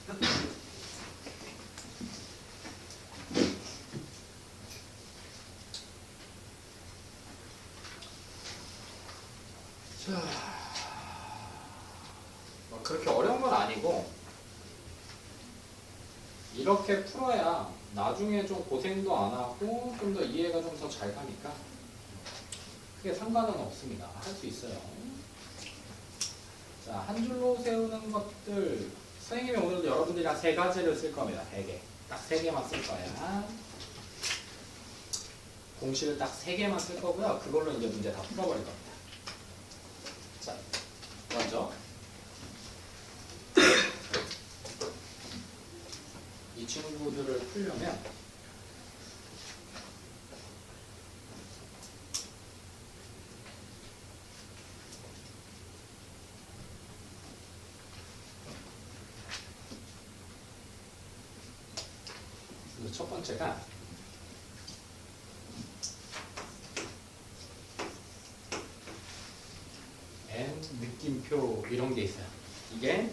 자, 그렇게 어려운 건 아니고 이렇게 풀어야 나중에 좀 고생도 안 하고 좀 더 이해가 좀 더 잘 가니까 크게 상관은 없습니다. 할 수 있어요. 자, 한 줄로 세우는 것들 선생님이 오늘도 여러분들이랑 세 가지를 쓸 겁니다. 3개. 딱 3개만 쓸 거야. 공식을 딱 3개만 쓸 거고요. 그걸로 이제 문제 다 풀어버릴 겁니다. 자, 먼저 이 친구들을 풀려면 첫 번째가 N 느낌표 이런 게 있어요. 이게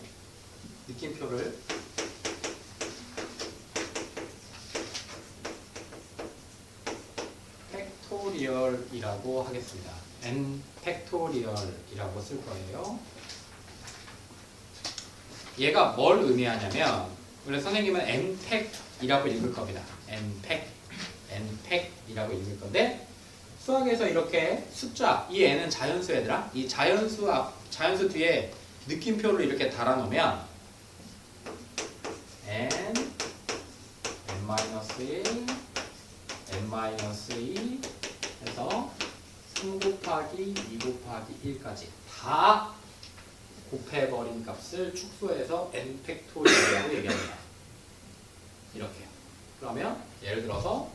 느낌표를 팩토리얼이라고 하겠습니다. N 팩토리얼이라고 쓸 거예요. 얘가 뭘 의미하냐면 원래 선생님은 N팩이라고 읽을 겁니다. N팩이라고 읽을 건데 수학에서 이렇게 숫자, 이 N은 자연수 얘들아. 이 자연수 뒤에 느낌표를 이렇게 달아놓으면 N, N-1, N-2 해서 3 곱하기 2 곱하기 1까지 다 곱해버린 값을 축소해서 n 팩토리얼이라고 얘기합니다. 이렇게. 그러면 예를 들어서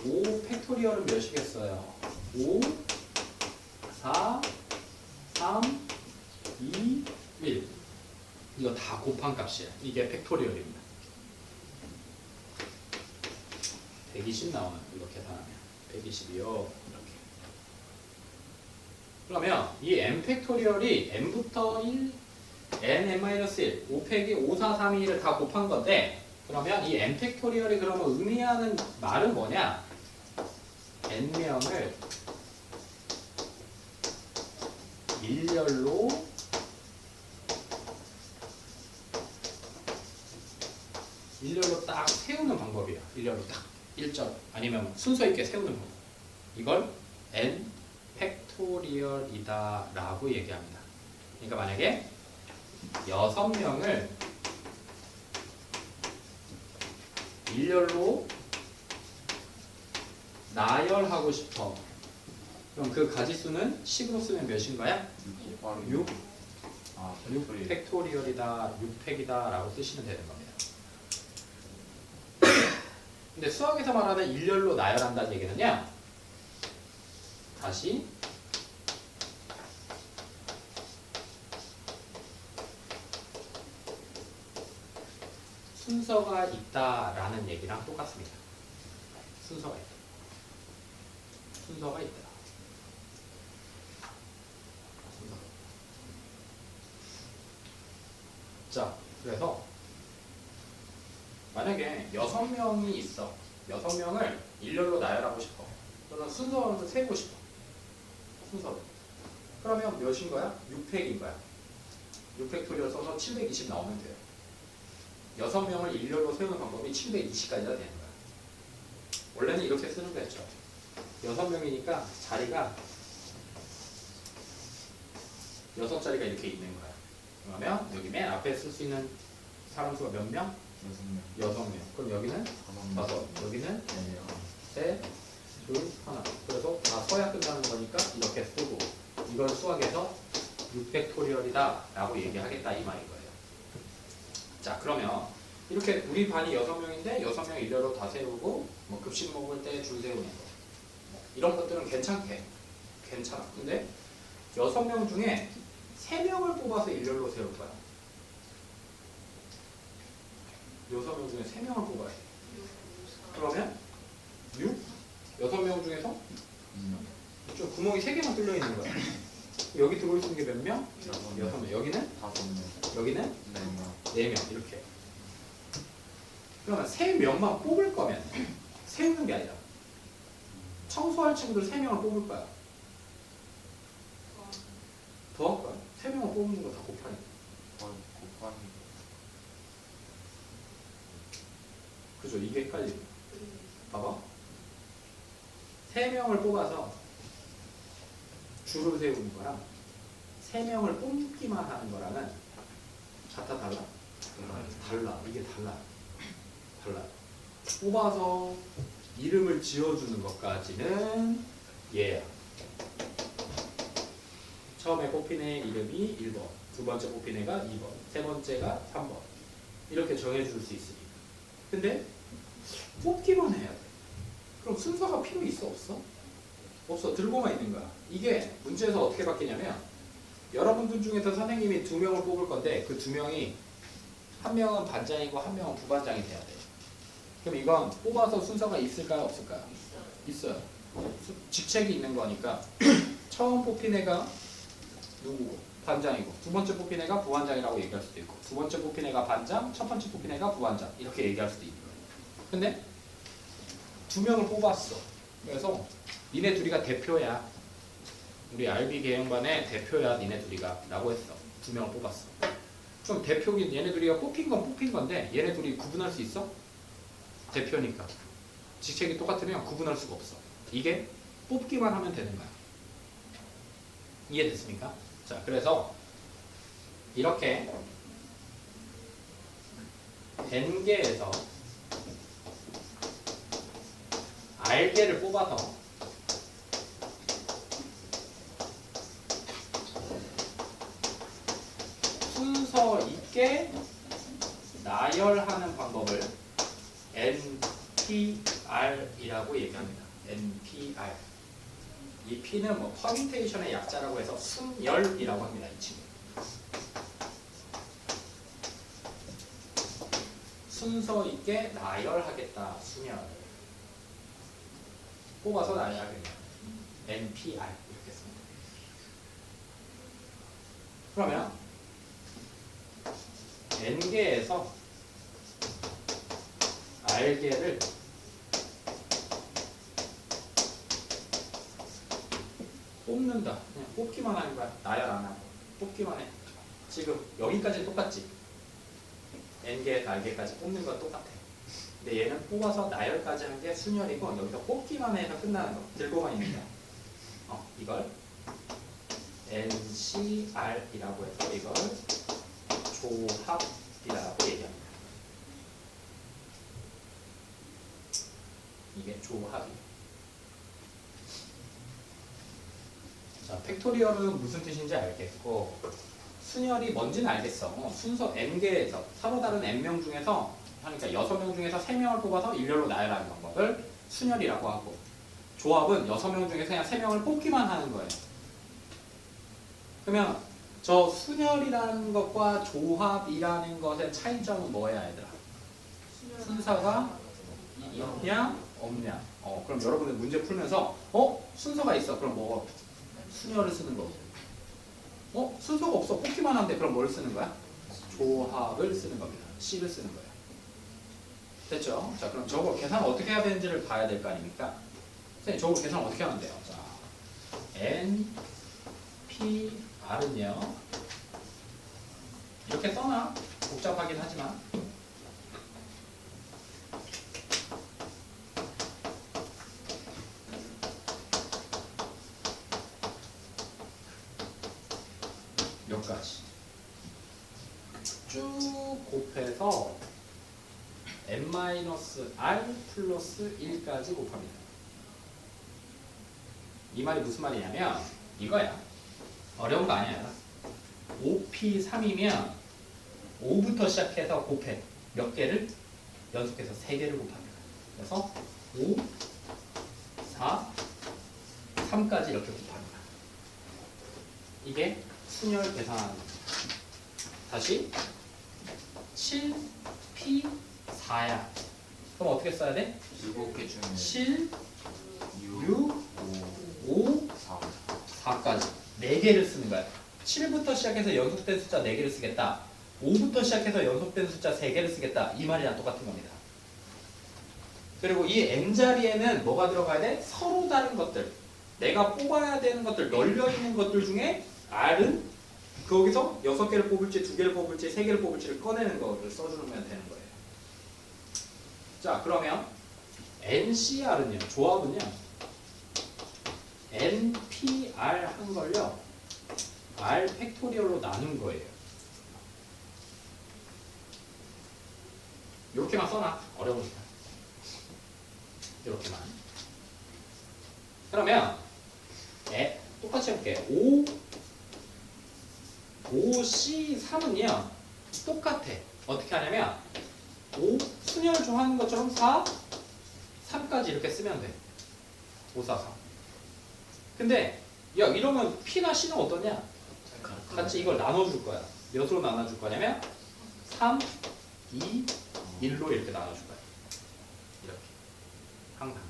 5 팩토리얼은 몇이겠어요? 5, 4, 3, 2, 1 이거 다 곱한 값이에요. 이게 팩토리얼입니다. 120 나오는 이렇게 계산하면 120이요. 이렇게. 그러면 이 n 팩토리얼이 n부터 1, n-1, 5 빼기 5, 4, 3, 2, 1을 다 곱한 건데 그러면 이 n 팩토리얼이 그러면 의미하는 말은 뭐냐? n명을 일렬로 딱 세우는 방법이에요. 일렬로 딱 1절 아니면 순서 있게 세우는 방법. 이걸 n 팩토리얼이다 라고 얘기합니다. 그러니까 만약에 6명을 일렬로 나열하고 싶어. 그럼 그 가지수는 10으로 쓰면 몇인 거야? 6. 6 팩토리얼이다, 6팩이다 라고 쓰시면 되는 겁니다. 근데 수학에서 말하는 일렬로 나열한다는 얘기는요. 다시 순서가 있다라는 얘기랑 똑같습니다. 순서가 있다. 순서가 있다. 순서가 있다. 자, 그래서 만약에 6명이 있어. 6명을 일렬로 나열하고 싶어. 또는 순서를 세고 싶어. 순서를. 그러면 몇인 거야? 6팩인 거야. 6팩토리얼 써서 720 나오면 돼요. 6명을 일렬로 세우는 방법이 720까지가 되는 거야. 원래는 이렇게 쓰는 거였죠. 6명이니까 자리가 6자리가 이렇게 있는 거야. 그러면 여기 맨 앞에 쓸 수 있는 사람 수가 몇 명? 6명. 그럼 여기는 5. 여기는 셋, 둘, 하나. 그래서 다 서야 끝나는 거니까 이렇게 쓰고 이걸 수학에서 6팩토리얼이다 라고 얘기하겠다 이 말인 거예요. 자, 그러면 이렇게 우리 반이 6명인데 6명 일렬로 다 세우고 뭐 급식 먹을 때 줄 세우는 거 이런 것들은 괜찮아. 근데 6명 중에 3명을 뽑아서 일렬로 세울 거야. 6명 중에 3명을 뽑아야 돼. 그러면 6? 6명 중에서 좀 구멍이 3개만 뚫려 있는 거야. 여기 들어올 수 있는 게 몇 명? 6명. 여기는? 5명. 여기는? 4명. 4명. 이렇게. 그러면 3명만 뽑을 거면 세우는 게 아니라 청소할 친구들 3명을 뽑을 거야. 더할 거야. 3명을 뽑는 거 다 곱하니까. 곱하기. 그죠? 이게 헷갈리죠. 봐봐. 3명을 뽑아서 줄을 세우는 거랑 3명을 뽑기만 하는 거랑은 같아 달라? 달라. 이게 달라. 달라. 뽑아서 이름을 지어주는 것까지는 얘야. 처음에 뽑힌 애 이름이 1번, 두 번째 뽑힌 애가 2번, 세 번째가 3번 이렇게 정해줄 수 있으니까. 근데 뽑기만 해야 돼. 그럼 순서가 필요 있어? 없어? 없어. 들고만 있는 거야. 이게 문제에서 어떻게 바뀌냐면 여러분들 중에서 선생님이 2명을 뽑을 건데 그 2명이 한 명은 반장이고 한 명은 부반장이 돼야 돼. 그럼 이건 뽑아서 순서가 있을까요? 없을까요? 있어요. 직책이 있는 거니까 처음 뽑힌 애가 누구고? 반장이고 두 번째 뽑힌 애가 부반장이라고 얘기할 수도 있고 두 번째 뽑힌 애가 반장, 첫 번째 뽑힌 애가 부반장 이렇게 얘기할 수도 있는 거예요. 근데 2명을 뽑았어. 그래서 니네 둘이가 대표야. 우리 RB 개영반의 대표야 니네 둘이가 라고 했어. 2명을 뽑았어. 그럼 대표긴 얘네 둘이가 뽑힌 건 뽑힌 건데 얘네 둘이 구분할 수 있어? 대표니까. 직책이 똑같으면 구분할 수가 없어. 이게 뽑기만 하면 되는 거야. 이해됐습니까? 자, 그래서 이렇게 N개에서 R개를 뽑아서 순서 있게 나열하는 방법을 NPR이라고 얘기합니다. NPR. 이 P는 뭐 퍼뮤테이션의 약자라고 해서 순열이라고 합니다. 이 친구. 순서 있게 나열하겠다. 순열. 뽑아서 나열하겠다. NPR 이렇게 씁니다. 그러면 N개에서 R개를 뽑는다. 그냥 뽑기만 하는 거야. 나열 안 하고. 뽑기만 해. 지금 여기까지 똑같지? N개에서 R개까지 뽑는 건 똑같아. 근데 얘는 뽑아서 나열까지 한 게 순열이고 여기서 뽑기만 해서 끝나는 거. 들고만 있는 거야. 이걸 NCR이라고 해서 이걸 조합이라고 얘기합니다. 이게 조합이에요. 자, 팩토리얼은 무슨 뜻인지 알겠고 순열이 뭔지는 알겠어. 순서 N개에서 서로 다른 N명 중에서 그러니까 6명 중에서 3명을 뽑아서 일렬로 나열하는 방법을 순열이라고 하고 조합은 6명 중에서 그냥 3명을 뽑기만 하는 거예요. 그러면 저 순열이라는 것과 조합이라는 것의 차이점은 뭐야 얘들아? 순서가 있냐 없냐. 그럼 여러분들 문제 풀면서 순서가 있어. 그럼 뭐 순열을 쓰는 거고 순서가 없어. 뽑기만 한데 그럼 뭘 쓰는 거야? 조합을 쓰는 겁니다. C를 쓰는 거예요. 됐죠? 자, 그럼 저거 계산 어떻게 해야 되는지를 봐야 될 거 아닙니까? 선생님 저거 계산 어떻게 하면 돼요? 자, N, P, R은요 이렇게 써놔. 복잡하긴 하지만 몇 가지 쭉 곱해서 n-r 플러스 1까지 곱합니다. 이 말이 무슨 말이냐면 이거야. 어려운 거 아니야. 5p3이면 5부터 시작해서 곱해. 몇 개를? 연속해서 3개를 곱합니다. 그래서 5, 4, 3까지 이렇게 곱합니다. 이게 순열 계산하는 거죠. 다시 7p4야. 그럼 어떻게 써야 돼? 7개 중에 7, 6, 5, 4까지 4 4개를 쓰는 거야. 7부터 시작해서 연속된 숫자 4개를 쓰겠다. 5부터 시작해서 연속된 숫자 3개를 쓰겠다. 이 말이랑 똑같은 겁니다. 그리고 이 n자리에는 뭐가 들어가야 돼? 서로 다른 것들. 내가 뽑아야 되는 것들, 널려있는 것들 중에 R은 거기서 6개를 뽑을지 2개를 뽑을지 3개를 뽑을지를 꺼내는 거를 써주면 되는 거예요. 자, 그러면 NCR은요, 조합은요, NPR 한 걸요, R 팩토리얼로 나눈 거예요. 이렇게만 써놔. 어려우니까. 이렇게만. 그러면 똑같이 해볼게. 5C3은요 똑같아. 어떻게 하냐면 5 순열 좋아하는 것처럼 4, 3까지 이렇게 쓰면 돼. 5, 4, 3. 근데 야 이러면 P나 C는 어떠냐? 같이 이걸 나눠줄 거야. 몇으로 나눠줄 거냐면 3, 2, 1로 이렇게 나눠줄 거야. 이렇게. 항상.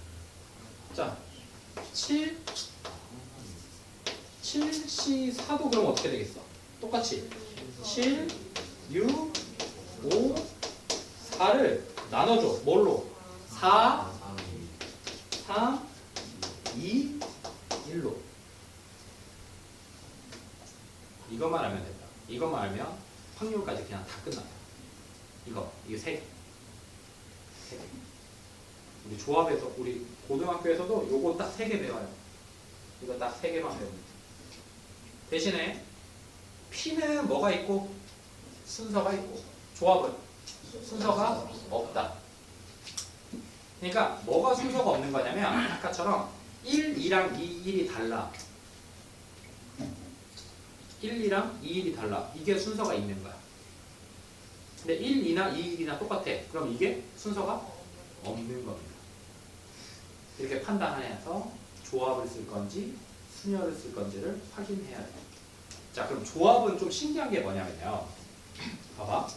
자, 7C4도 그럼 어떻게 되겠어? 똑같이 7, 6, 5, 4를 나눠줘. 뭘로? 4, 3, 2, 1로. 이것만 알면 된다. 이것만 알면 확률까지 그냥 다 끝나요. 이게 3개. 우리 조합에서, 우리 고등학교에서도 요거 딱 3개 배워요. 이거 딱 3개만 배웁니다. 대신에 P는 뭐가 있고 순서가 있고 조합은 순서가 없다. 그러니까 뭐가 순서가 없는 거냐면 아까처럼 1, 2랑 2, 1이 달라. 1, 2랑 2, 1이 달라. 이게 순서가 있는 거야. 근데 1, 2나 2, 1이나 똑같아. 그럼 이게 순서가 없는 겁니다. 이렇게 판단해서 조합을 쓸 건지 순열을 쓸 건지를 확인해야 돼요. 자, 그럼 조합은 좀 신기한 게 뭐냐면요. 봐봐.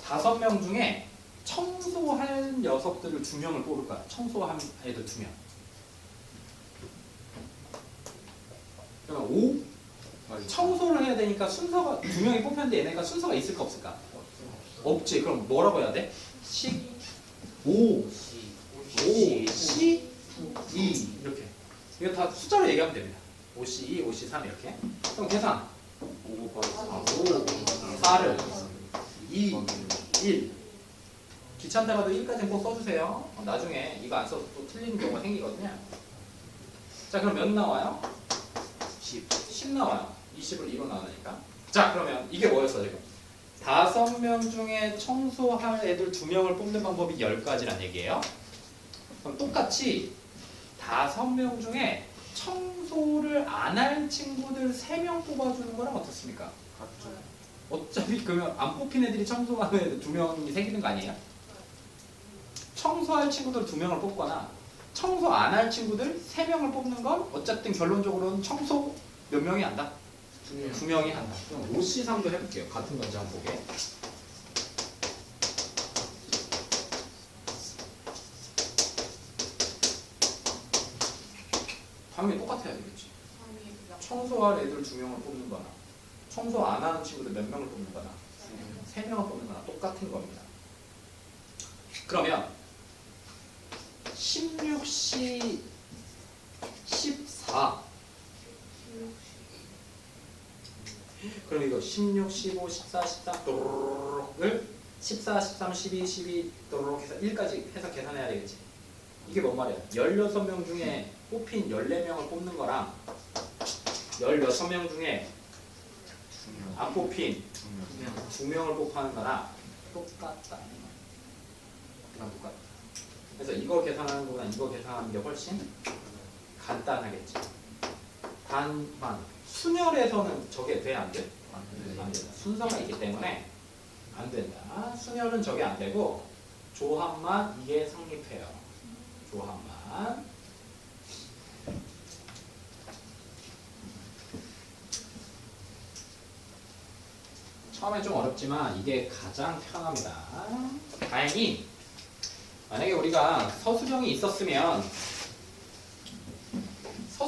5명 중에 청소할 녀석들을 2명을 뽑을 거야. 청소한 애들 2명. 그러면 5? 청소를 해야 되니까 순서가 2명이 뽑혔는데 얘네가 순서가 있을까 없을까? 없지. 그럼 뭐라고 해야 돼? 5, C, 2 이렇게. 이거 다 숫자로 얘기하면 됩니다. 5C2, 5C3 이렇게. 그럼 계산. 5, 4를 2, 1. 귀찮다가도 1까지는 꼭 써주세요. 나중에 이거 안 써도 또 틀리는 경우가 생기거든요. 자, 그럼 몇 나와요? 10 나와요. 20을 2로 나누니까. 자, 그러면 이게 뭐였어 지금? 5명 중에 청소할 애들 2명을 뽑는 방법이 10가지란 얘기예요. 그럼 똑같이 5명 중에 청소를 안 할 친구들 3명 뽑아주는 거랑 어떻습니까? 어차피 그러면 안 뽑힌 애들이 청소하는 애들 2명이 생기는 거 아니에요? 청소할 친구들 2명을 뽑거나 청소 안 할 친구들 3명을 뽑는 건 어쨌든 결론적으로는 청소 몇 명이 한다? 2명이 한다. 그럼 5C3도 해볼게요. 같은 건지 한번 보게. 당연히 똑같아야 되겠지. 청소할 애들 2명을 뽑는 거나 청소 안 하는 친구들 몇 명을 뽑는 거나 3명을 뽑는 거나 똑같은 겁니다. 그러면 16C 14 그럼 이거 16, 15, 14, 14을 14, 13, 12, 12 도로록 해서 1까지 해서 계산해야 되겠지. 이게 뭔 말이야? 16명 중에 뽑힌 14명을 뽑는 거랑 16명 중에 안 뽑힌 2명을 뽑는 거랑 똑같다. 이건 똑같다. 그래서 이거 계산하는 거보다 이거 계산하는 게 훨씬 간단하겠지. 단만 순열에서는 저게 돼? 안 돼? 안 된다. 순서가 있기 때문에 안 된다. 순열은 저게 안 되고 조합만 이게 성립해요. 조합만. 처음에 좀 어렵지만 이게 가장 편합니다. 다행히 만약에 우리가 서술형이 있었으면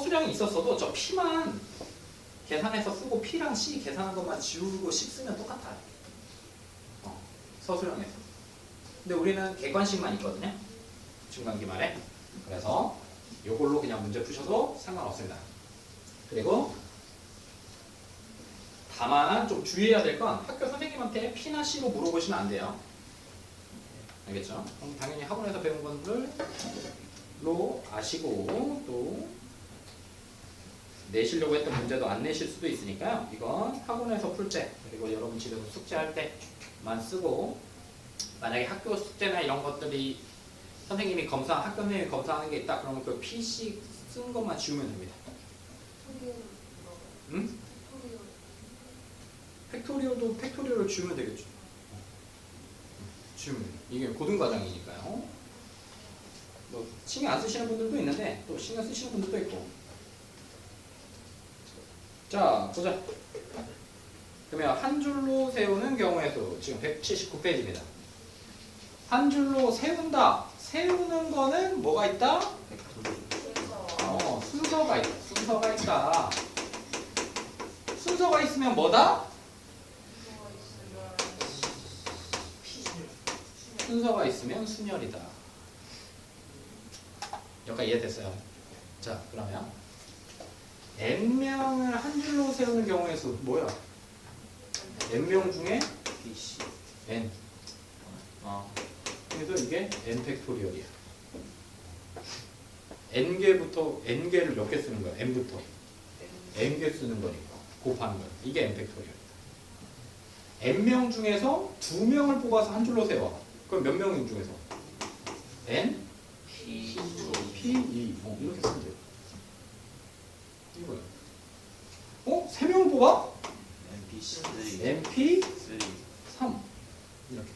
서술형이 있었어도 저 P만 계산해서 쓰고 P랑 C 계산한 것만 지우고 10 쓰면 똑같아요. 서술형에서. 근데 우리는 객관식만 있거든요. 중간기말에. 그래서 이걸로 그냥 문제 푸셔도 상관없습니다. 그리고 다만 좀 주의해야 될 건 학교 선생님한테 P나 C로 물어보시면 안 돼요. 알겠죠? 그럼 당연히 학원에서 배운 것들로 아시고 또 내시려고 했던 문제도 안 내실 수도 있으니까요. 이건 학원에서 풀 때 그리고 여러분 집에서 숙제할 때만 쓰고 만약에 학교 숙제나 이런 것들이 학교 선생님이 검사하는 게 있다 그러면 그 PC 쓴 것만 지우면 됩니다. 응? 팩토리얼을 지우면 되겠죠. 지우면 돼요. 이게 고등과정이니까요. 뭐 신경 안 쓰시는 분들도 있는데 또 신경 쓰시는 분들도 있고. 자, 보자. 그러면 한 줄로 세우는 경우의 수 지금 179페이지입니다. 한 줄로 세운다. 세우는 거는 뭐가 있다? 순서가 있다. 순서가 있다. 순서가 있으면 뭐다? 순서가 있으면 순열이다. 여기까지 이해됐어요? 자, 그러면 n명을 한 줄로 세우는 경우의 수 뭐야? n명 중에 n. 그래서 이게 n 팩토리얼이야. n개를 몇 개 쓰는 거야? n부터 n개 쓰는 거니까 곱하는 거야. 이게 n 팩토리얼이다. n명 중에서 2명을 뽑아서 한 줄로 세워. 그럼 몇 명인 중에서? n? p, 2. 이렇게 쓰면 돼요. 이거야. 3명을 뽑아? np 3. 이렇게.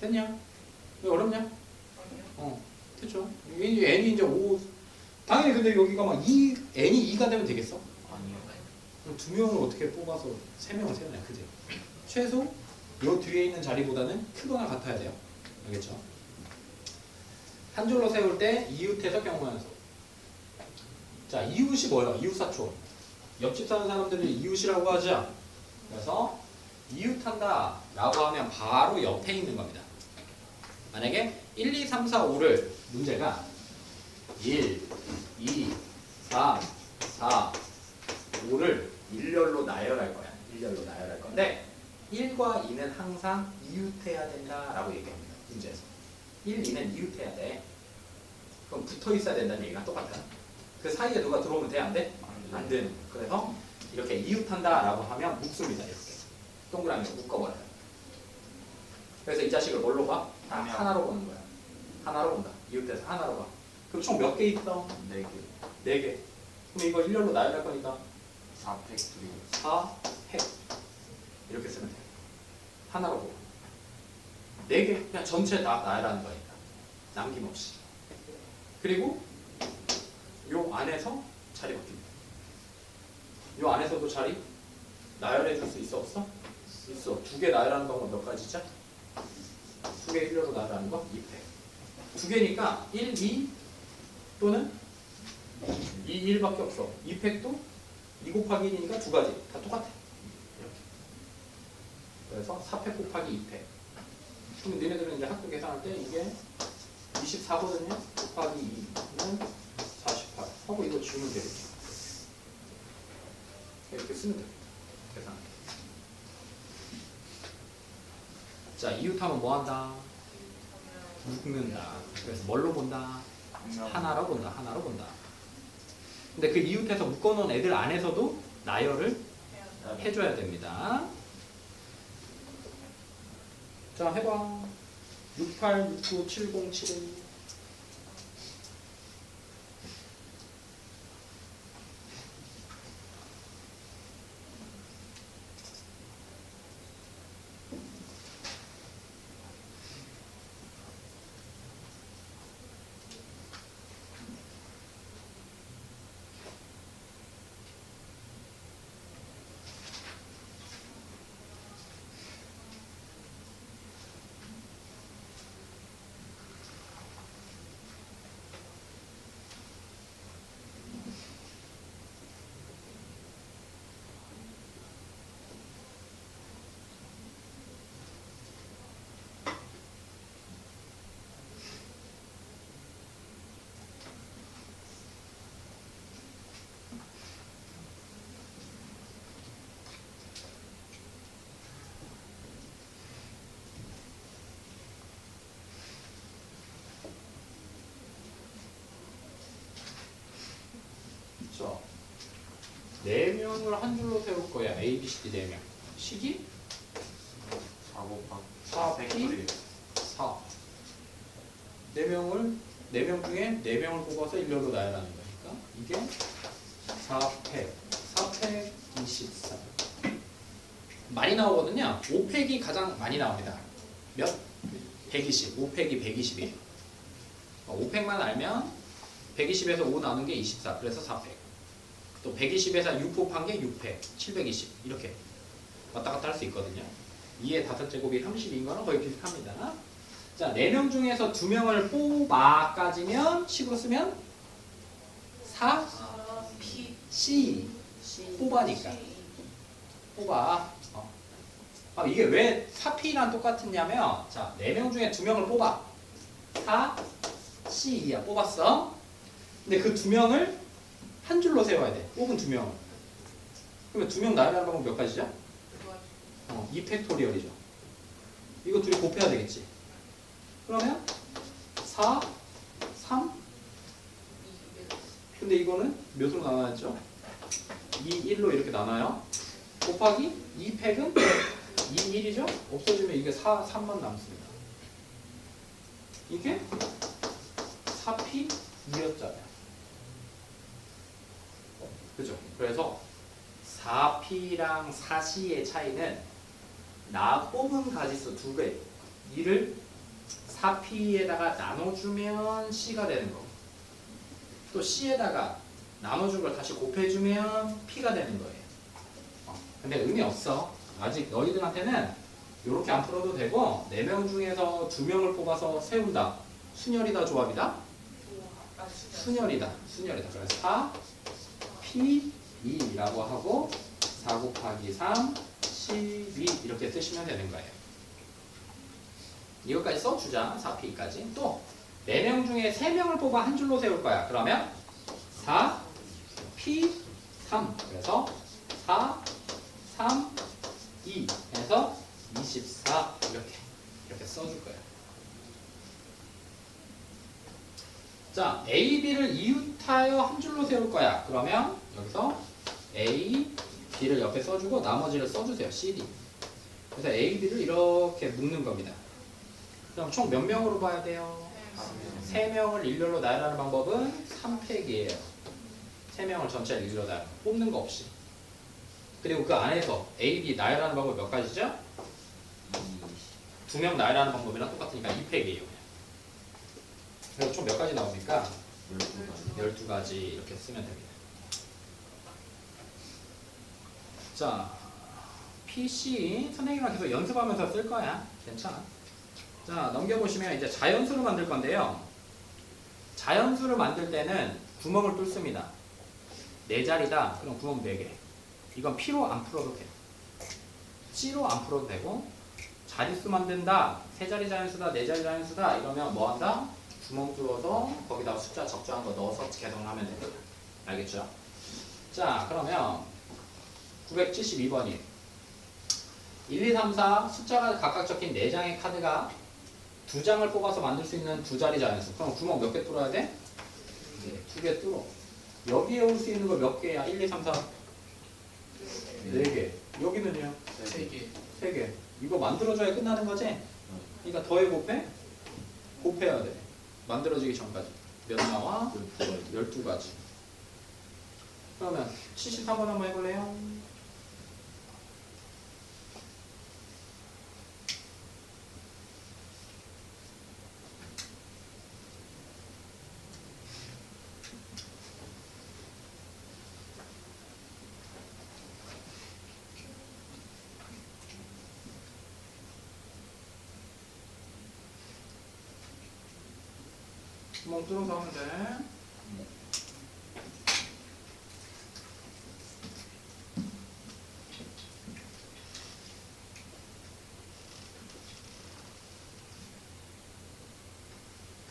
됐냐? 왜 어렵냐? 됐죠. n이 이제 5. 당연히 근데 여기가 막 n이 2가 되면 되겠어? 아니요. 그럼 2명을 어떻게 뽑아서 3명을 세우냐, 그지? 최소 요 뒤에 있는 자리보다는 크거나 같아야 돼요. 알겠죠? 한 줄로 세울 때 이웃해서 경우연수. 자, 이웃이 뭐예요? 이웃사촌. 옆집 사는 사람들을 이웃이라고 하죠. 그래서 이웃한다 라고 하면 바로 옆에 있는 겁니다. 만약에 1, 2, 3, 4, 5를 문제가 1, 2, 3, 4, 5를 일렬로 나열할 거야. 일렬로 나열할 건데 1과 2는 항상 이웃해야 된다라고 얘기합니다. 문제에서. 1, 2는 이웃해야 돼. 그럼 붙어 있어야 된다는 얘기가 똑같아요. 그 사이에 누가 들어오면 돼? 안 돼? 안 되는. 그래서 이렇게 이웃한다라고 하면 묶습니다. 이렇게. 동그라미로 묶어버려요. 그래서 이 자식을 뭘로 봐? 하나로 보는 거야. 하나로 본다. 이웃돼서 하나로 봐. 그럼 총 몇 개 있어? 4개. 4개. 그럼 이거 일렬로 나열할 거니까 4팩토리얼. 4팩. 이렇게 쓰면 돼요. 하나로 보고. 4개. 그냥 전체 다 나열하는 거니까. 남김없이. 그리고 요 안에서 자리 바뀝니다. 요 안에서도 자리 나열해 줄 수 있어? 없어? 있어. 2개 나열하는 방법 몇 가지죠? 2개 일렬로 나열하는 거 2팩. 2개니까 1, 2 또는 2, 1밖에 없어. 2팩도 2 곱하기 1이니까 2가지. 다 똑같아. 이렇게. 그래서 4팩 곱하기 2팩. 그럼 너네들은 이제 학교 계산할 때 이게 24거든요. 곱하기 2는 48. 하고 이거 지우면 되겠죠. 이렇게 쓰면 됩니다. 계산. 자, 이웃하면 뭐 한다? 묶는다. 그래서 뭘로 본다? 하나로 본다. 하나로 본다. 근데 그 이웃해서 묶어놓은 애들 안에서도 나열을 해줘야 됩니다. 자, 해봐. 68, 69, 70, 71. 4명을 한 줄로 세울 거야. A, B, C, D 4명. 식이 4 곱하기 4 팩토리얼 4. 4명을 4명 중에 4명을 뽑아서 일렬로 나열하는 거니까 이게 4팩 4팩 24. 많이 나오거든요. 5팩이 가장 많이 나옵니다. 몇? 120. 5팩이 120이에요. 5팩만 알면 120에서 5 나눈 게 24. 그래서 4팩. 또 120에서 6 곱한 게 6팩. 720. 이렇게 왔다 갔다 할 수 있거든요. 2의 5제곱이 30인 거는 거의 비슷합니다. 자, 4명 중에서 2명을 뽑아까지면 식으로 쓰면 4 P C 뽑아니까 뽑아. 이게 왜 4P랑 똑같았냐면 자, 4명 중에 2명을 뽑아. 4 C야 뽑았어. 근데 그 2명을 한 줄로 세워야 돼. 뽑은 2명을. 그러면 2명 나열하는 방법 몇 가지죠? 2팩토리얼이죠. 이거 둘이 곱해야 되겠지. 그러면 4, 3. 근데 이거는 몇으로 나눠야죠? 2, 1로 이렇게 나눠요. 곱하기 2팩은 2, 1이죠? 없어지면 이게 4, 3만 남습니다. 이게 4P 2였잖아요. 그죠? 그래서 4P랑 4C의 차이는 나 뽑은 가지수 2배. 이를 4P에다가 나눠주면 C가 되는 거고 또 C에다가 나눠준 걸 다시 곱해주면 P가 되는 거예요. 근데 의미 없어. 아직 너희들한테는 이렇게 안 풀어도 되고 4명 중에서 2명을 뽑아서 세운다. 순열이다 조합이다? 순열이다. 순열이다. 그래서 4 P 2라고 하고 4 곱하기 3 12 이렇게 쓰시면 되는 거예요. 이것까지 써주자. 4P까지. 또 4명 중에 3명을 뽑아 한 줄로 세울 거야. 그러면 4 P 3 그래서 4 3 2 해서 24 이렇게 써줄 거예요. 자, A, B를 이웃하여 한 줄로 세울 거야. 그러면 여기서 A, B를 옆에 써주고 나머지를 써주세요. C, D. 그래서 A, B를 이렇게 묶는 겁니다. 그럼 총 몇 명으로 봐야 돼요? 3명을 일렬로 나열하는 방법은 3팩이에요. 3명을 전체를 일렬로 나열. 뽑는 거 없이. 그리고 그 안에서 A, B 나열하는 방법 몇 가지죠? 2명 나열하는 방법이랑 똑같으니까 2팩이에요. 그래서 총 몇 가지 나옵니까? 12가지 이렇게 쓰면 됩니다. 자, PC 선생님이랑 계속 연습하면서 쓸 거야. 괜찮아. 자, 넘겨보시면 이제 자연수를 만들 건데요. 자연수를 만들 때는 구멍을 뚫습니다. 4자리다. 그럼 구멍 4개. 이건 P로 안 풀어도 돼. C로 안 풀어도 되고 자릿수 만든다. 3자리 자연수다. 4자리 자연수다. 이러면 뭐 한다? 구멍 뚫어서 거기다가 숫자 적절한 거 넣어서 계산하면 됩니다. 알겠죠? 자, 그러면 972번이 1, 2, 3, 4 숫자가 각각 적힌 4장의 카드가 2장을 뽑아서 만들 수 있는 2자리 자연수. 그럼 구멍 몇 개 뚫어야 돼? 네, 2개 뚫어. 여기에 올 수 있는 거 몇 개야? 1, 2, 3, 4 4개. 여기는요? 3개 3개. 이거 만들어줘야 끝나는 거지? 그러니까 더해 곱해? 곱해야 돼. 만들어지기 전까지. 몇 나와? 12가지. 그러면 73번 한번 해볼래요? 구멍 뚫어서 하면 돼.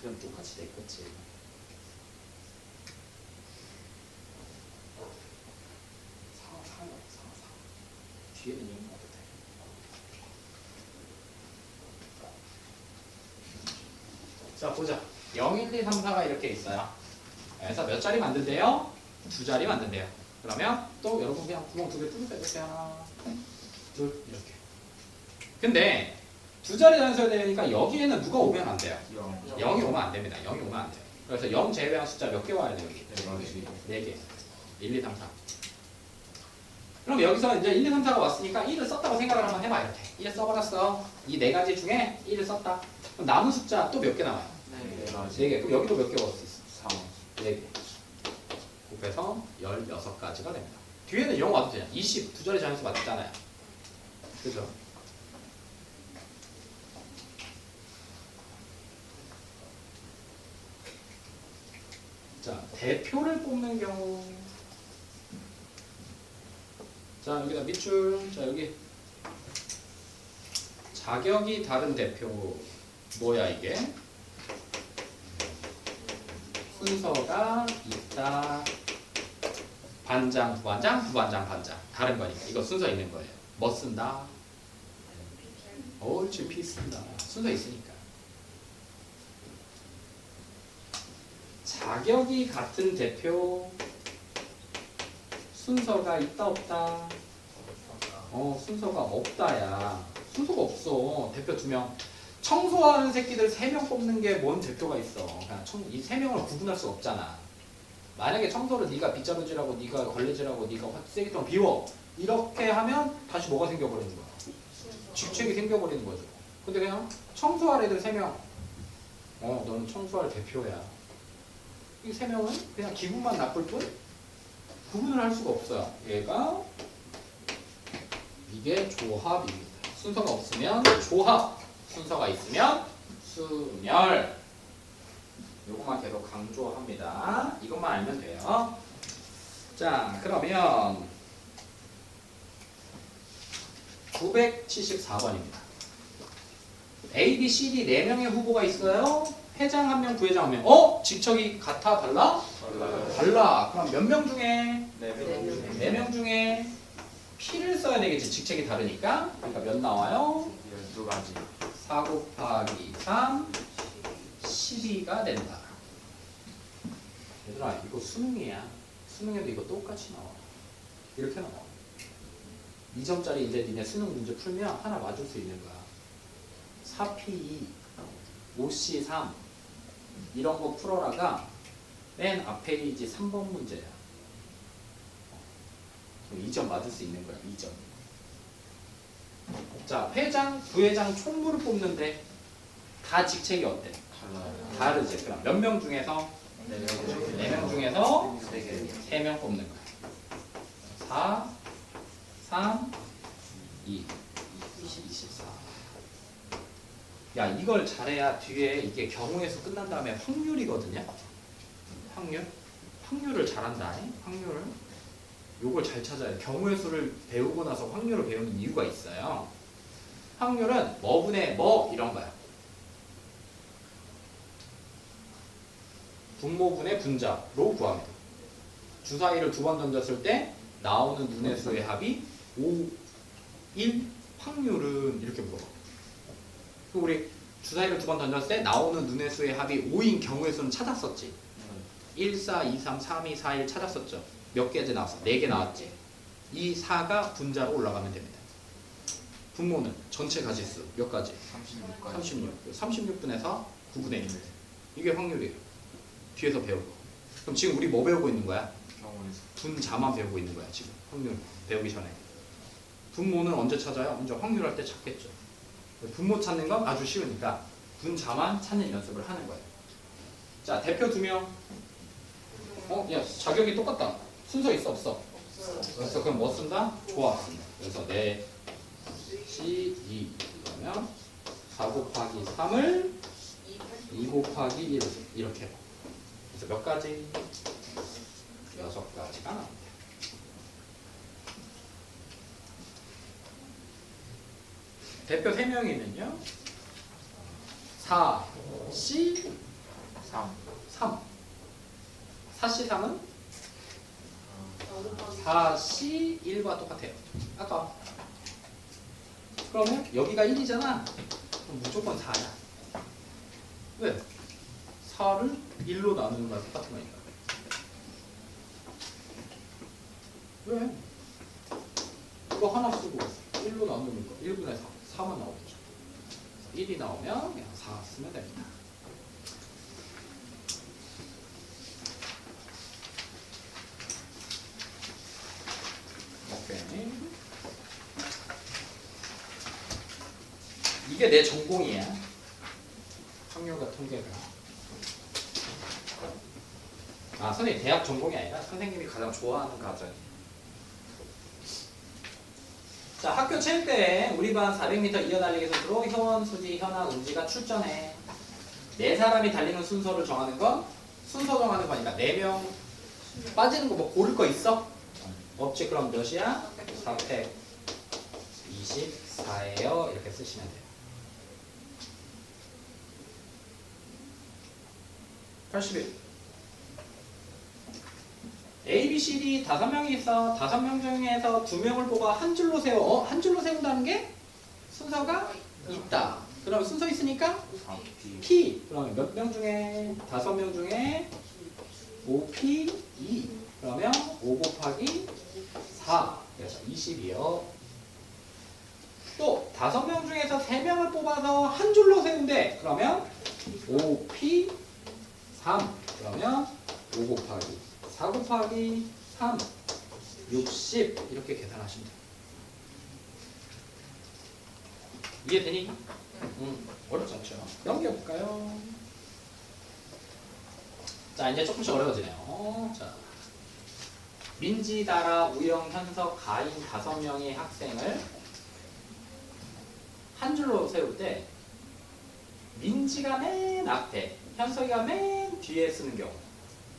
그럼 똑같이 돼, 그치? 뒤에는 0 넣어도 돼. 자, 보자. 0, 1, 2, 3, 4가 이렇게 있어요. 그래서 몇 자리 만든대요? 2자리 만든대요. 그러면 또 여러분 그냥 구멍 2개 뚫으세요. 이렇게 하나, 둘 이렇게. 근데 두 자리 단수여야 되니까 여기에는 누가 오면 안 돼요. 0이 오면 안 됩니다. 0이 오면 안 돼요. 그래서 0 제외한 숫자 몇 개 와야 돼요? 여기? 4개. 1, 2, 3, 4. 그럼 여기서 이제 1, 2, 3, 4가 왔으니까 1을 썼다고 생각을 한번 해봐. 이렇게 1을 써버렸어. 이 4가지 중에 1을 썼다. 그럼 남은 숫자 또 몇 개 나와요? 4개. 그럼 여기도 몇 개 왔을 수 있어? 4개. 곱해서 16가지가 됩니다. 뒤에는 0 와도 되냐? 20 두 자리 자연수 맞잖아요. 그죠? 자, 대표를 뽑는 경우. 자, 여기다 밑줄. 자, 여기 자격이 다른 대표. 뭐야 이게? 순서가 있다. 반장, 부반장, 부반장, 반장. 다른 거니까. 이거 순서 있는 거예요. 뭐 쓴다? 옳지, 피 쓴다. 순서 있으니까. 자격이 같은 대표. 순서가 있다, 없다? 순서가 없다야. 순서가 없어. 대표 2명. 청소하는 새끼들 3명 뽑는 게 뭔 대표가 있어. 그냥 이 3명을 구분할 수 없잖아. 만약에 청소를 네가 빗자루질하고 네가 걸레질하고 네가 쓰레기통 비워 이렇게 하면 다시 뭐가 생겨버리는 거야? 직책이 생겨버리는 거죠. 근데 그냥 청소할 애들 3명 너는 청소할 대표야. 이 3명은 그냥 기분만 나쁠 뿐 구분을 할 수가 없어요. 얘가 이게 조합입니다. 순서가 없으면 조합, 순서가 있으면 순열. 요것만 계속 강조합니다. 이것만 알면 돼요. 자, 그러면 974번입니다. A, B, C, D 4명의 후보가 있어요. 회장 1명, 부회장 1명. 직책이 같아? 달라? 달라. 그럼 몇 명 중에? 4명 중에 P를 써야 되겠지. 직책이 다르니까. 그러니까 몇 나와요? 12가지. 4 곱하기 3 12가 된다. 얘들아 이거 수능이야. 수능에도 이거 똑같이 나와. 이렇게 나와. 2점짜리 이제 니네 수능 문제 풀면 하나 맞을 수 있는 거야. 4P2, 5C3 이런 거 풀어라가 맨 앞에 이제 3번 문제야. 2점 맞을 수 있는 거야. 2점. 자, 회장, 부회장 총무를 뽑는데 다 직책이 어때? 다르지. 그럼 몇 명 중에서? 4명 중에서 3명 뽑는 거야. 4, 3, 2, 24. 야, 이걸 잘해야 뒤에 이게 경우의 수 끝난 다음에 확률이거든요. 확률을 잘한다. 확률을. 요걸 잘 찾아야 돼. 경우의 수를 배우고 나서 확률을 배우는 이유가 있어요. 확률은 뭐분의 뭐 이런 거야. 분모분의 분자로 구합니다. 주사위를 2번 던졌을 때 나오는 눈의 수의 합이 5, 1, 확률은 이렇게 물어봐. 그럼 우리 주사위를 2번 던졌을 때 나오는 눈의 수의 합이 5인 경우의 수는 찾았었지. 1, 4, 2, 3, 3, 2, 4, 1 찾았었죠. 몇 개째 나왔어? 4개 나왔지. 이 4가 분자로 올라가면 됩니다. 분모는 전체 가지수 몇 가지? 36. 36분의 9분의 1. 이게 확률이에요. 뒤에서 배우고. 그럼 지금 우리 뭐 배우고 있는 거야? 분자만 배우고 있는 거야. 지금 확률 배우기 전에. 분모는 언제 찾아요? 먼저 확률할 때 찾겠죠. 분모 찾는 건 아주 쉬우니까 분자만 찾는 연습을 하는 거예요. 자, 대표 2명. 야, 자격이 똑같다. 순서 있어 없어? 없어. 그럼 뭐 쓴다? 조합 쓴다. 그래서 내 C, 2 그러면 4 곱하기 3을 2 곱하기 1 이렇게 해봐. 그래서 몇 가지? 6가지가 나옵니다. 대표 3명이면요 4, C, 3 4C3은 4C 1과 똑같아요. 아까 그러면 여기가 1이잖아. 그럼 무조건 4야. 왜? 4를 1로 나누는 거랑 똑같은 거니까. 그래. 이거 하나 쓰고 1로 나누니까 1분의 4, 4만 나오겠죠. 1이 나오면 그냥 4 쓰면 됩니다. 오케이. 이게 내 전공이야. 확률과 통계가. 아, 선생님 대학 전공이 아니라 선생님이 가장 좋아하는 과정이에요. 자, 학교 체육대회 우리 반 400m 이어달리기 선수로 효원, 수지, 현아, 은지가 출전해. 네 사람이 달리는 순서를 정하는 건 순서 정하는 거니까 4명 빠지는 거 뭐 고를 거 있어? 없지. 그럼 몇이야? 424예요. 이렇게 쓰시면 돼요. 81. A, B, C, D 5명이 있어. 5명 중에서 2명을 뽑아 한 줄로 세워. 한 줄로 세운다는 게 순서가 있다. 그럼 순서 있으니까 4P P. 그러면 몇 명 중에 5명 중에 5P 2. 그러면 5 곱하기 4. 그래서 20이요. 또 5명 중에서 3명을 뽑아서 한 줄로 세운대. 그러면 5P 3. 그러면 5 곱하기 4 곱하기 3, 60 이렇게 계산하시면 돼요. 이해되니? 어렵지 않죠? 넘겨볼까요? 자, 이제 조금씩 어려워지네요. 자, 민지, 다라, 우영, 현석, 가인 5명의 학생을 한 줄로 세울 때 민지가 맨 앞에, 현석이가 맨 뒤에 쓰는 경우.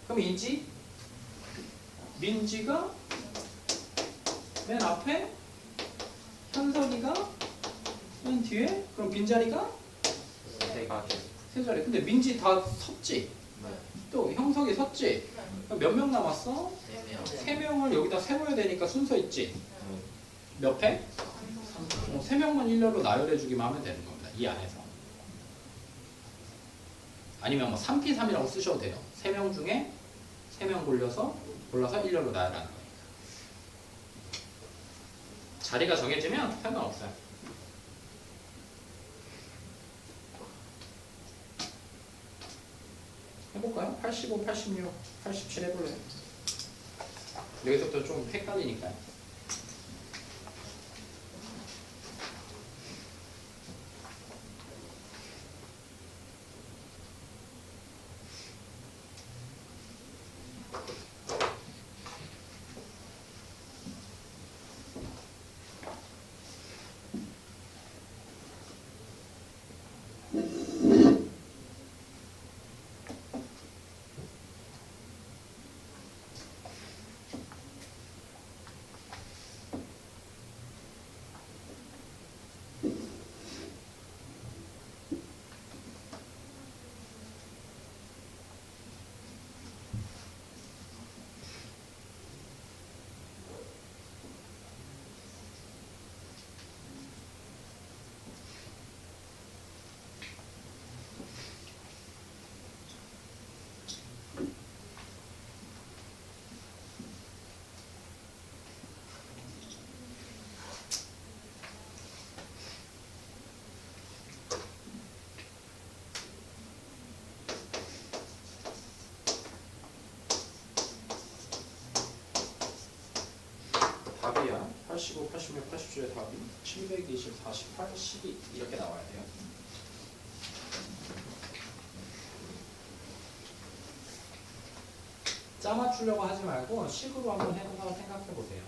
그럼 민지가 맨 앞에, 현석이가 맨 뒤에, 그럼 빈자리가 세 자리. 근데 민지 다 섰지? 네. 또 형석이 섰지? 그럼 몇 명 남았어? 3명을 여기다 세워야 되니까 순서 있지? 몇 회? 3명만 일렬로 나열해주기만 하면 되는 겁니다. 이 안에서. 아니면 뭐 3P3이라고 쓰셔도 돼요. 3명 중에 3명 골라서 일렬로 나열하는 거예요. 자리가 정해지면 상관없어요. 해볼까요? 85, 86, 87 해볼래요? 여기서부터 좀 헷갈리니까요. 답이야. 85, 86, 87의 답이 720, 48, 12 이렇게 나와야 돼요. 짜 맞추려고 하지 말고 식으로 한번 해보면서 생각해 보세요.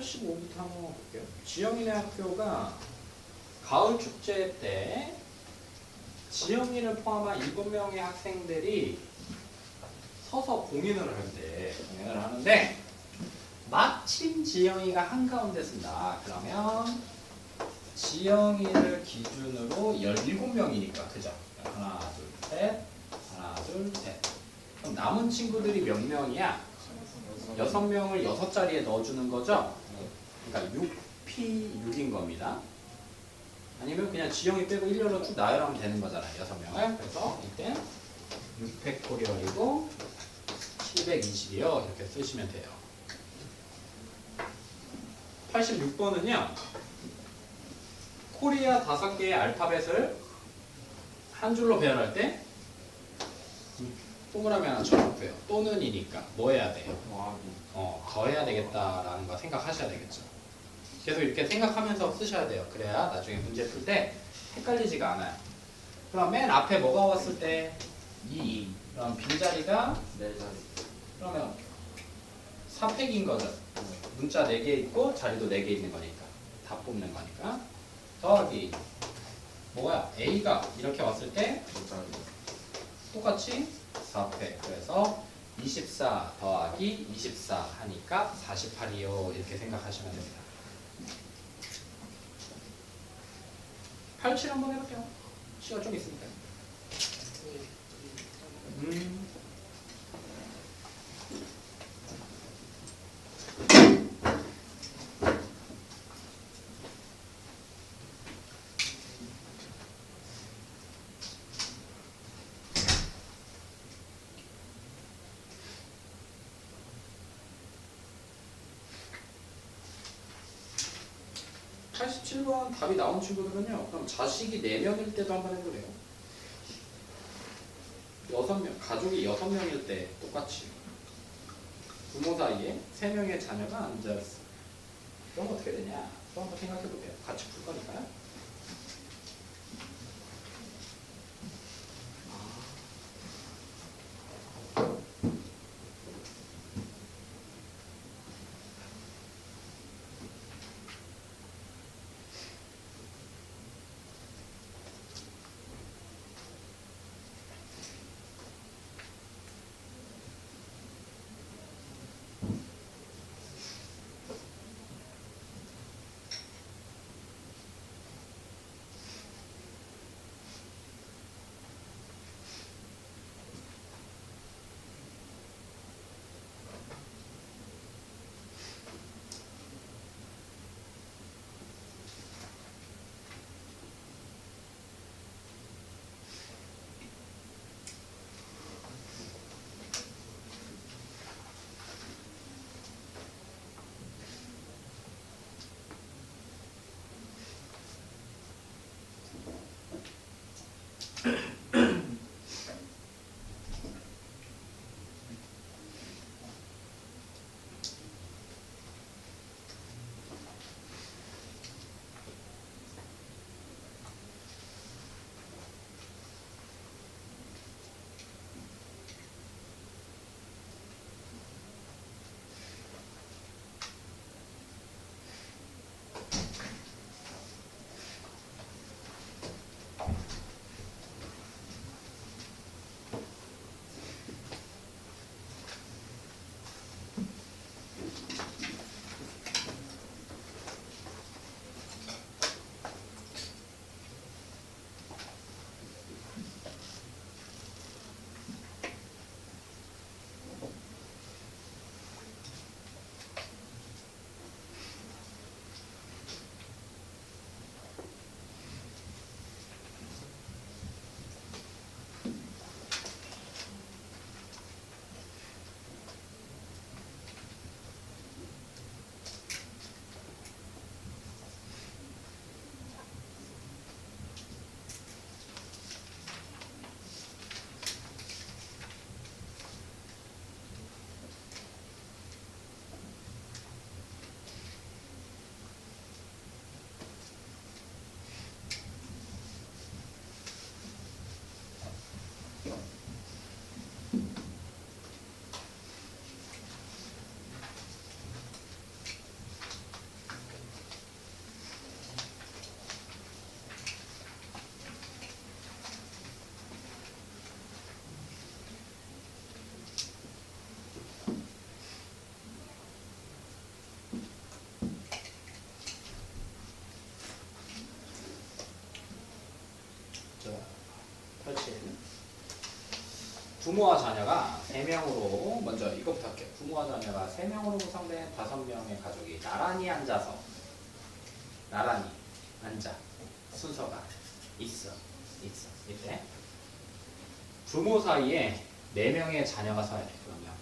85부터 한번 볼게요. 지영이네 학교가 가을 축제 때 지영이를 포함한 7명의 학생들이 서서 공연을 하는데 마침 지영이가 한가운데 쓴다. 그러면 지영이를 기준으로 17명이니까 그죠? 하나 둘 셋 하나 둘 셋. 그럼 남은 친구들이 몇 명이야? 6명을 6자리에 넣어주는 거죠? 그러니까 6P6인 겁니다. 아니면 그냥 지영이 빼고 일렬로 쭉 나열하면 되는 거잖아요. 6명을. 그래서 이때 6팩토리얼이고 720이요. 이렇게 쓰시면 돼요. 86번은요. 코리아 5개의 알파벳을 한 줄로 배열할 때 동그라미 하나 쳐놓고요. 또는이니까 뭐 해야 돼요? 더해야 되겠다라는 거 생각하셔야 되겠죠. 계속 이렇게 생각하면서 쓰셔야 돼요. 그래야 나중에 문제 풀 때 헷갈리지가 않아요. 그럼 맨 앞에 뭐가 왔을 때 2. 그럼 빈자리가 4자리. 그러면 4팩인 거죠. 문자 4개 있고 자리도 4개 있는 거니까 다 뽑는 거니까 더하기 뭐야? A가 이렇게 왔을 때 4자리. 똑같이 4팩. 그래서 24 더하기 24 하니까 48이요. 이렇게 생각하시면 됩니다. 87 한번 해볼게요. 시간 좀 있으니까요. 87번 답이 나온 친구들은요. 그럼 자식이 4명일 때도 한번 해보래요. 6명, 가족이 6명일 때 똑같이 부모 사이에 3명의 자녀가 앉아있어. 그럼 어떻게 되냐? 또 한번 생각해볼게요. 같이 풀 거니까요. 부모와 자녀가 3명으로 먼저 이것부터 할게요. 부모와 자녀가 3명으로 구성된 5명의 가족이 나란히 앉아서 나란히 앉아 순서가 있어 이때 부모 사이에 4명의 자녀가 서야 돼. 그러면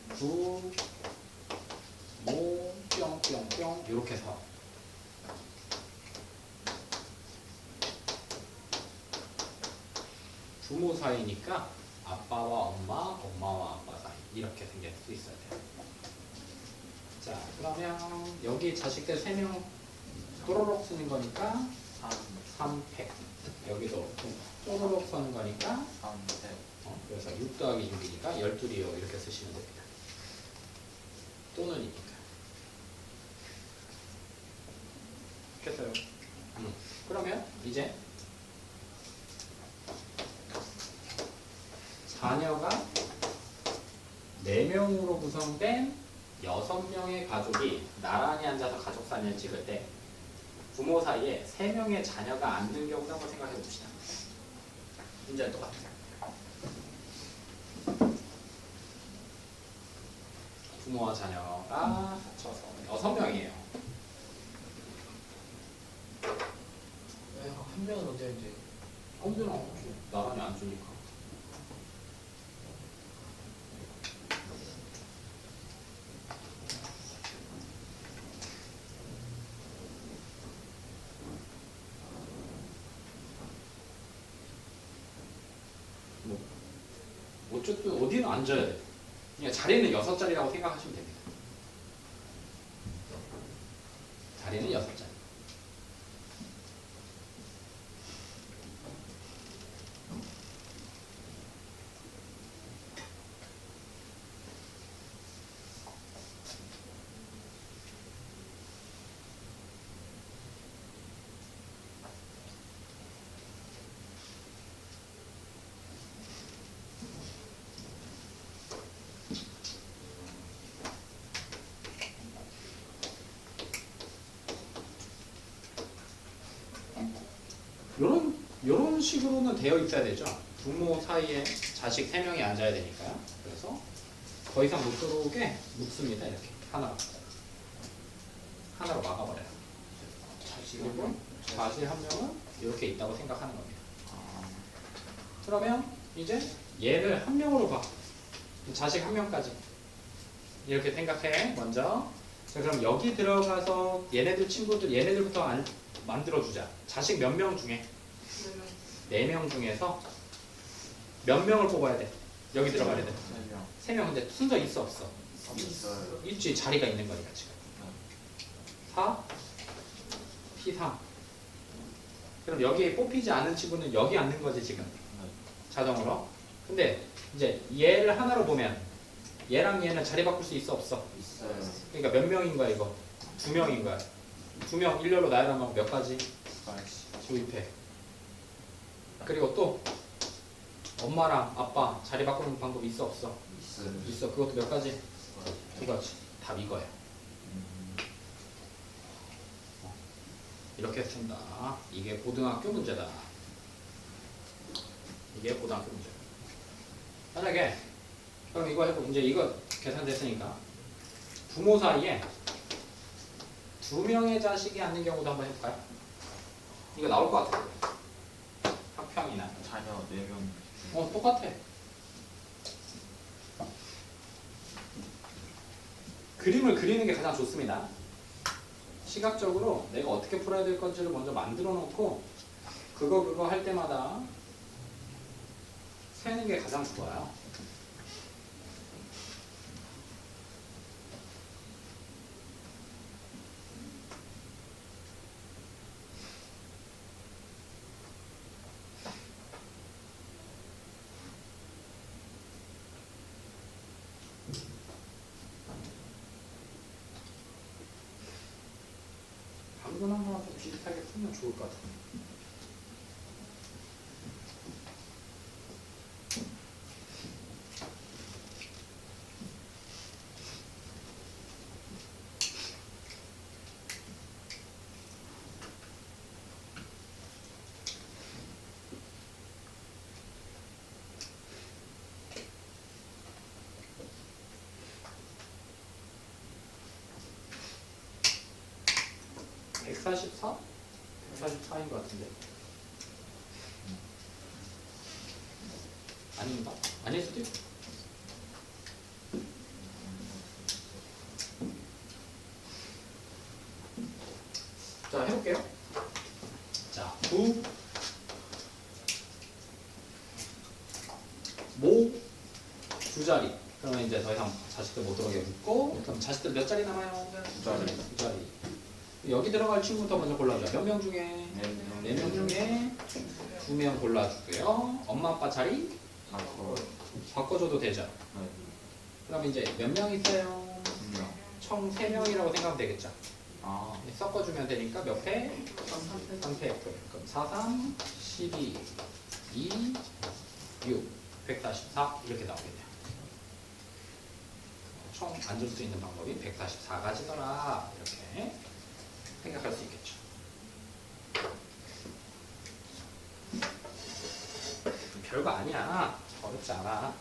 부모 뿅뿅뿅 이렇게 서. 부모 사이니까 아빠와 엄마, 엄마와 아빠 사이 이렇게 생길 수 있어야 돼요. 자, 그러면 여기 자식들 3명 또로록 쓰는 거니까 3팩. 여기도 또로록 쓰는 거니까 3대 그래서 6 더하기 6이니까 12이요. 이렇게 쓰시면 됩니다. 또는이니까. 됐어요. 그러면 이제 자녀가 4명으로 구성된 6명의 가족이 나란히 앉아서 가족 사진을 찍을 때 부모 사이에 3명의 자녀가 앉는 경우도 한번 생각해 봅시다. 문제는 똑같아요. 부모와 자녀가 합쳐서 6명이에요. 한 명은 언제 이제 아무데나 나란히 앉으니까. 어쨌든 어디는 앉아야 돼. 그냥 자리는 6자리라고 생각하시면 됩니다. 자리는 6자리. 요런 식으로는 되어 있어야 되죠. 부모 사이에 자식 3명이 앉아야 되니까요. 그래서 더 이상 못 들어오게 묶습니다. 이렇게 하나로 막아버려요. 그리고 자식 한 명은 이렇게 있다고 생각하는 겁니다. 그러면 이제 얘를 한 명으로 봐. 자식 한 명까지 이렇게 생각해. 먼저. 자, 그럼 여기 들어가서 얘네들 친구들 얘네들부터 만들어주자. 자식 몇 명 중에 4명 중에서 몇 명을 뽑아야 돼? 여기 들어가야 돼. 3명. 근데 순서 있어 없어? 있어요. 있지. 자리가 있는 거니까 지금. 4 P3. 그럼 여기에 뽑히지 않은 친구는 여기 앉는 거지 지금. 자동으로. 근데 이제 얘를 하나로 보면 얘랑 얘는 자리 바꿀 수 있어 없어? 있어요. 그러니까 몇 명인 거야 이거? 2명인 거야. 2명 일렬로 나열하면 몇 가지? 조입해. 그리고 또 엄마랑 아빠 자리 바꾸는 방법 있어 없어? 있어요. 있어. 그것도 몇 가지? 2가지. 답 이거야. 이렇게 쓴다. 이게 고등학교 문제다. 이게 고등학교 문제. 만약에 그럼 이거 해보. 이제 이거 계산됐으니까 부모 사이에 2명의 자식이 앉는 경우도 한번 해볼까요? 이거 나올 것 같아요. 학평이나. 자녀 4명. 똑같아. 그림을 그리는 게 가장 좋습니다. 시각적으로 내가 어떻게 풀어야 될 건지를 먼저 만들어 놓고 그거 할 때마다 세는 게 가장 좋아요. 방금 한 거랑 좀 비슷하게 풀면 좋을 것 같아요. 144? 144인 것 같은데. 아닌가? 아닐 수도 있고. 자, 해볼게요. 자, 9, 모, 두 자리. 그러면 이제 더 이상 자식들 못 들어오게 묶고, 그럼 자식들 몇 자리 남아요? 두 자리. 두 자리. 여기 들어갈 친구부터 먼저 골라줘요. 몇 명 중에? 4명 중에 2명 골라주고요. 엄마 아빠 자리 바꿔줘도 되죠. 그럼 이제 몇 명 있어요? 총 3명이라고 생각하면 되겠죠. 섞어주면 되니까 몇 패? 3패. 그럼 4, 3, 12, 2, 6, 144 이렇게 나오겠네요. 총 앉을 수 있는 방법이 144가지더라 이렇게 생각할 수 있겠죠. 별거 아니야. 어렵지 않아.